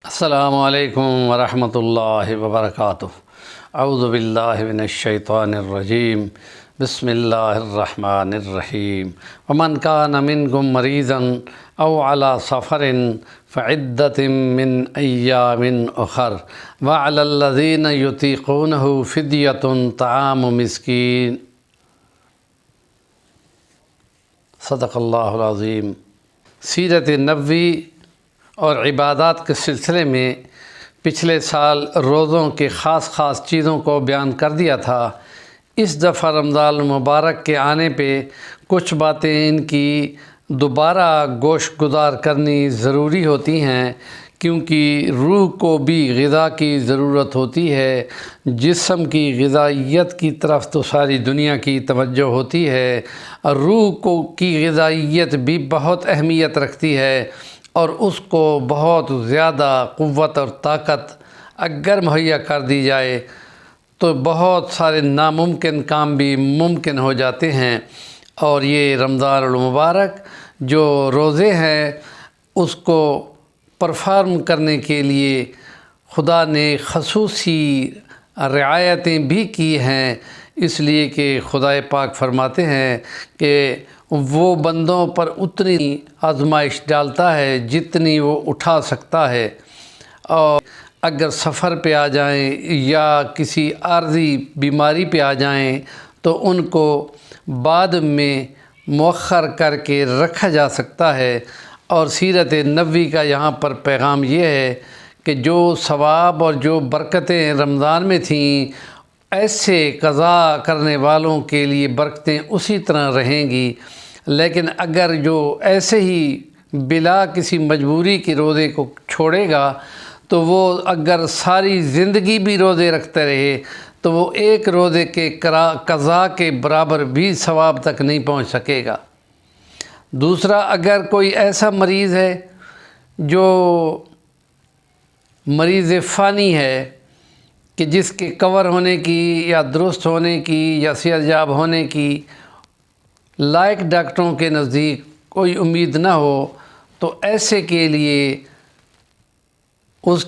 السلام علیکم ورحمۃ اللہ وبرکاتہ۔ اعوذ باللہ من الشیطان الرجیم، بسم اللہ الرحمن الرحیم۔ ومن کان منکم مریضا او علی سفر فعدۃ من ایام اخر وعلی الذین یطیقونہ فدیۃ طعام مسکین۔ صدق اللہ العظیم۔ سیرت نبوی اور عبادات کے سلسلے میں پچھلے سال روزوں کے خاص چیزوں کو بیان کر دیا تھا۔ اس دفعہ رمضان المبارک کے آنے پہ کچھ باتیں ان کی دوبارہ گوش گزار کرنی ضروری ہوتی ہیں، کیونکہ روح کو بھی غذا کی ضرورت ہوتی ہے۔ جسم کی غذائیت کی طرف تو ساری دنیا کی توجہ ہوتی ہے، اور روح کی غذائیت بھی بہت اہمیت رکھتی ہے، اور اس کو بہت زیادہ قوت اور طاقت اگر مہیا کر دی جائے تو بہت سارے ناممکن کام بھی ممکن ہو جاتے ہیں۔ اور یہ رمضان المبارک جو روزے ہیں اس کو پرفارم کرنے کے لیے خدا نے خصوصی رعایتیں بھی کی ہیں، اس لیے کہ خدا پاک فرماتے ہیں کہ وہ بندوں پر اتنی آزمائش ڈالتا ہے جتنی وہ اٹھا سکتا ہے، اور اگر سفر پہ آ جائیں یا کسی عارضی بیماری پہ آ جائیں تو ان کو بعد میں مؤخر کر کے رکھا جا سکتا ہے۔ اور سیرت نبوی کا یہاں پر پیغام یہ ہے کہ جو ثواب اور جو برکتیں رمضان میں تھیں، ایسے قضا کرنے والوں کے لیے برکتیں اسی طرح رہیں گی، لیکن اگر جو ایسے ہی بلا کسی مجبوری کے روزے کو چھوڑے گا تو وہ اگر ساری زندگی بھی روزے رکھتے رہے تو وہ ایک روزے کے قضا کے برابر بھی ثواب تک نہیں پہنچ سکے گا۔ دوسرا، اگر کوئی ایسا مریض ہے جو مریض فانی ہے کہ جس کے کور ہونے کی یا درست ہونے کی یا صحت یاب ہونے کی لائق ڈاکٹروں کے نزدیک کوئی امید نہ ہو، تو ایسے کے لیے اس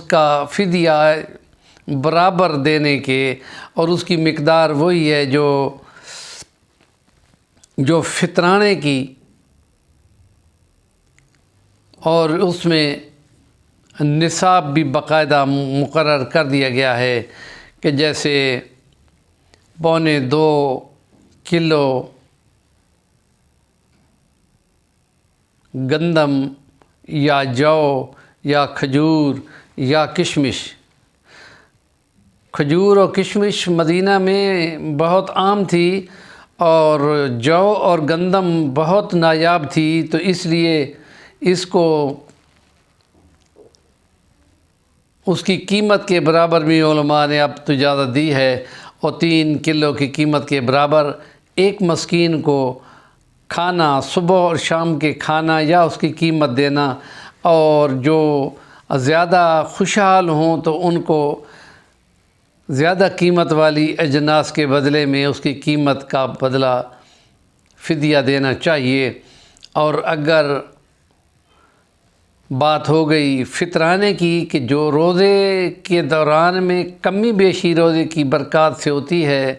کا فدیہ برابر دینے کے، اور اس کی مقدار وہی ہے جو فطرانے کی، اور اس میں نصاب بھی باقاعدہ مقرر کر دیا گیا ہے کہ جیسے 2.25 کلو گندم یا جو یا کھجور یا کشمش۔ کھجور اور کشمش مدینہ میں بہت عام تھی، اور جو اور گندم بہت نایاب تھی، تو اس لیے اس کو اس کی قیمت کے برابر بھی علماء نے اب تو اجازت دی ہے، اور 3 کلو کی قیمت کے برابر ایک مسکین کو کھانا، صبح اور شام کے کھانا یا اس کی قیمت دینا، اور جو زیادہ خوشحال ہوں تو ان کو زیادہ قیمت والی اجناس کے بدلے میں اس کی قیمت کا بدلہ فدیہ دینا چاہیے۔ اور اگر بات ہو گئی فطرانے کی کہ جو روزے کے دوران میں کمی بیشی روزے کی برکات سے ہوتی ہے،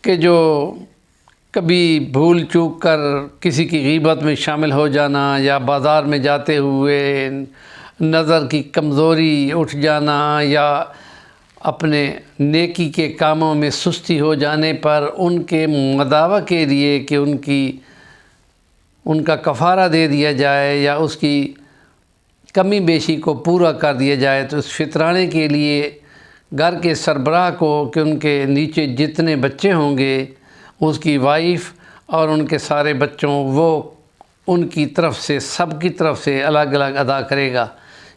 کہ جو کبھی بھول چوک کر کسی کی غیبت میں شامل ہو جانا، یا بازار میں جاتے ہوئے نظر کی کمزوری اٹھ جانا، یا اپنے نیکی کے کاموں میں سستی ہو جانے پر ان کے مداوع کے لیے کہ ان کا کفارہ دے دیا جائے یا اس کی کمی بیشی کو پورا کر دیا جائے، تو اس فطرانے کے لیے گھر کے سربراہ کو کہ ان کے نیچے جتنے بچے ہوں گے، اس کی وائف اور ان کے سارے بچوں، وہ ان کی طرف سے سب کی طرف سے الگ الگ ادا کرے گا۔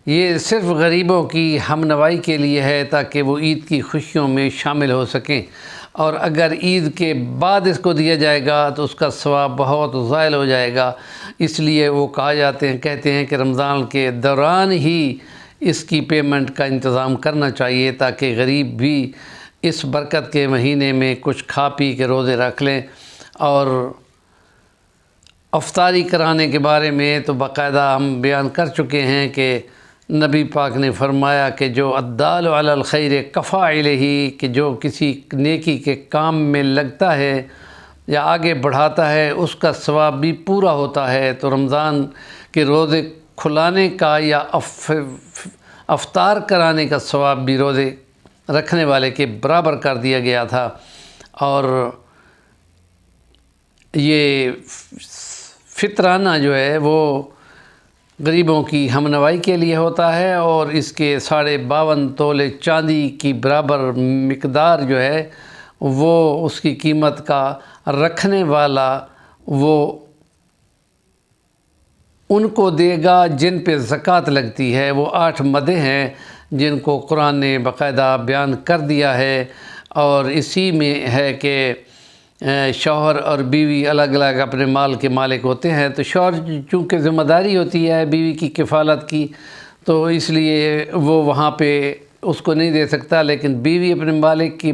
یہ صرف غریبوں کی ہم نوائی کے لیے ہے تاکہ وہ عید کی خوشیوں میں شامل ہو سکیں، اور اگر عید کے بعد اس کو دیا جائے گا تو اس کا ثواب بہت زائل ہو جائے گا۔ اس لیے وہ کہتے ہیں کہ رمضان کے دوران ہی اس کی پیمنٹ کا انتظام کرنا چاہیے تاکہ غریب بھی اس برکت کے مہینے میں کچھ کھا پی کے روزے رکھ لیں۔ اور افطاری کرانے کے بارے میں تو باقاعدہ ہم بیان کر چکے ہیں کہ نبی پاک نے فرمایا کہ جو الدال علی الخیر کفاعلہ، کہ جو کسی نیکی کے کام میں لگتا ہے یا آگے بڑھاتا ہے اس کا ثواب بھی پورا ہوتا ہے۔ تو رمضان کے روزے کھلانے کا یا افطار کرانے کا ثواب بھی روزے رکھنے والے کے برابر کر دیا گیا تھا، اور یہ فطرانہ جو ہے وہ غریبوں کی ہمنوائی کے لیے ہوتا ہے، اور اس کے 52.5 تولے چاندی کی برابر مقدار جو ہے وہ اس کی قیمت کا رکھنے والا وہ ان کو دے گا جن پہ زکوٰۃ لگتی ہے۔ وہ 8 مدیں ہیں جن کو قرآن نے باقاعدہ بیان کر دیا ہے، اور اسی میں ہے کہ شوہر اور بیوی الگ الگ اپنے مال کے مالک ہوتے ہیں۔ تو شوہر چونکہ ذمہ داری ہوتی ہے بیوی کی کفالت کی، تو اس لیے وہ وہاں پہ اس کو نہیں دے سکتا، لیکن بیوی اپنے مال کی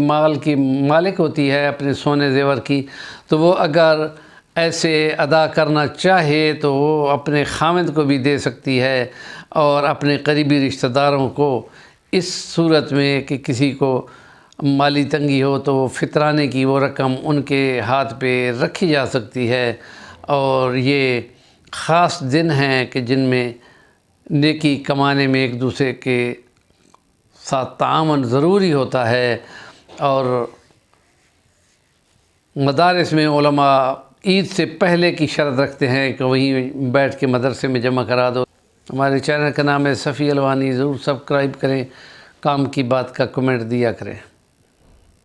مالک ہوتی ہے، اپنے سونے زیور کی، تو وہ اگر ایسے ادا کرنا چاہے تو وہ اپنے خامد کو بھی دے سکتی ہے، اور اپنے قریبی رشتہ داروں کو اس صورت میں کہ کسی کو مالی تنگی ہو تو وہ فطرانے کی وہ رقم ان کے ہاتھ پہ رکھی جا سکتی ہے۔ اور یہ خاص دن ہیں کہ جن میں نیکی کمانے میں ایک دوسرے کے ساتھ تعاون ضروری ہوتا ہے، اور مدارس میں علماء عید سے پہلے کی شرط رکھتے ہیں کہ وہیں بیٹھ کے مدرسے میں جمع کرا دو۔ ہمارے چینل کا نام ہے صفی الوانی، ضرور سبسکرائب کریں، کام کی بات کا کمنٹ دیا کریں۔